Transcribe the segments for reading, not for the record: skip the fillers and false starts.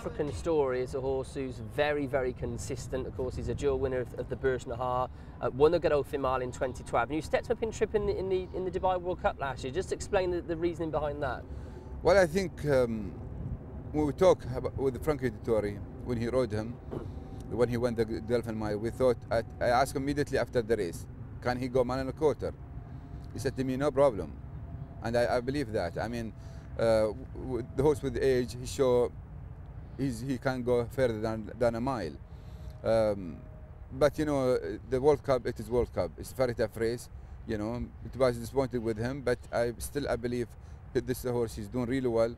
African story is a horse who's very, very consistent. Of course, he's a dual winner of the Burj Nahar, won the Godolphin Mile in 2012, and you stepped up in trip in the Dubai World Cup last year. Just explain the reasoning behind that. Well, I think when we talk with Frankie Dettori, when he rode him, when he won the Godolphin Mile, we thought, I asked him immediately after the race, can he go mile and a quarter? He said to me, no problem. And I believe that. I mean, the horse with age, he can go further than a mile. But you know, the World Cup, it is World Cup. It's a very tough race. You know, it was disappointed with him, but I believe that this horse is doing really well.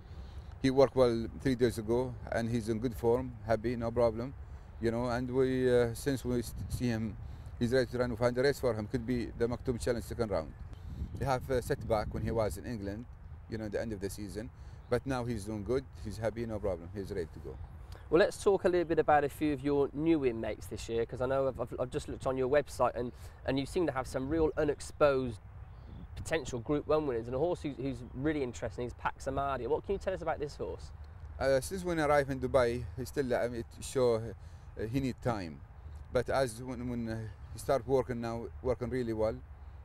He worked well 3 days ago, and he's in good form, happy, no problem. You know, and since we see him, he's ready to run. We find a race for him. Could be the Maktoum Challenge second round. He have a setback when he was in England, you know, at the end of the season. But now he's doing good. He's happy, no problem. He's ready to go. Well, let's talk a little bit about a few of your new inmates this year, because I know I've just looked on your website, and you seem to have some real unexposed potential Group 1 winners, and a horse who's really interesting is Pak Samadi. What can you tell us about this horse? Since when I arrived in Dubai, he still, I mean, he need time. But as when he start working now, working really well,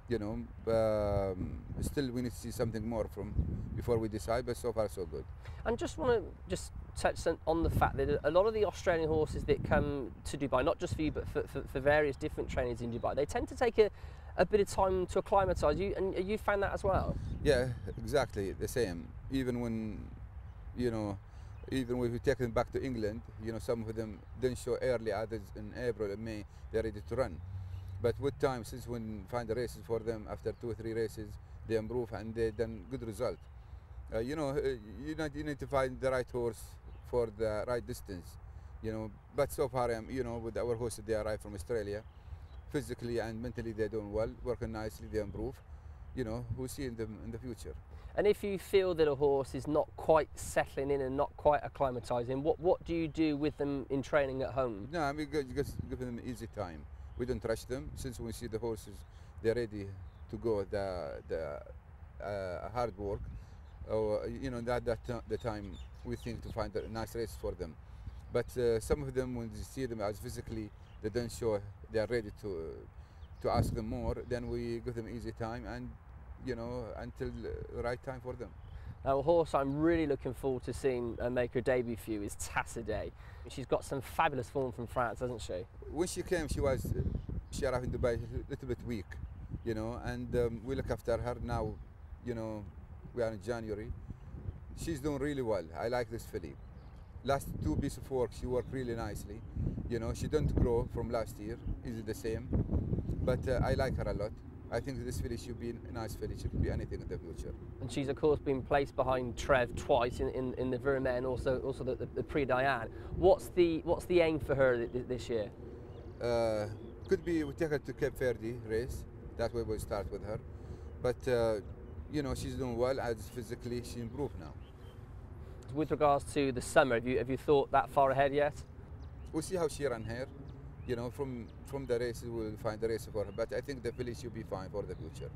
you know, still we need to see something more from before we decide, but so far so good. And just want to touch on the fact that a lot of the Australian horses that come to Dubai, not just for you, but for various different trainers in Dubai, they tend to take a bit of time to acclimatise. And you found that as well? Yeah, exactly the same. Even when, you know, even when we take them back to England, you know, some of them didn't show early, others in April and May, they're ready to run. But with time, since we find the races for them, after 2 or 3 races, they improve and they done good result. You know, you need to find the right horse for the right distance, you know. But so far, you know, with our horses, they arrive from Australia, physically and mentally they're doing well, working nicely, they improve. You know, we'll see in the future. And if you feel that a horse is not quite settling in and not quite acclimatising, what do you do with them in training at home? No, I mean, just give them easy time. We don't rush them. Since we see the horses, they're ready to go the hard work. Or, you know, the time we think to find a nice race for them. But some of them, when you see them as physically, they don't show they are ready to ask them more. Then we give them easy time, and you know, until the right time for them. Now, a horse I'm really looking forward to seeing make her debut for you is Tassadeh. She's got some fabulous form from France, hasn't she? When she came, she arrived in Dubai a little bit weak, you know, and we look after her now. You know, we are in January. She's doing really well. I like this filly. Last 2 pieces of work, she worked really nicely. You know, she didn't grow from last year. Is the same? But I like her a lot. I think this filly should be a nice filly. She could be anything in the future. And she's of course been placed behind Trev twice in the Vermeer and also the Prix Diane. What's the aim for her this year? Could be we take her to Cape Verde race. That way we'll start with her. But you know, she's doing well. As physically, she improved now. With regards to the summer, have you thought that far ahead yet? We'll see how she runs here. You know, from the races we'll find the race for her. But I think the filly should be fine for the future.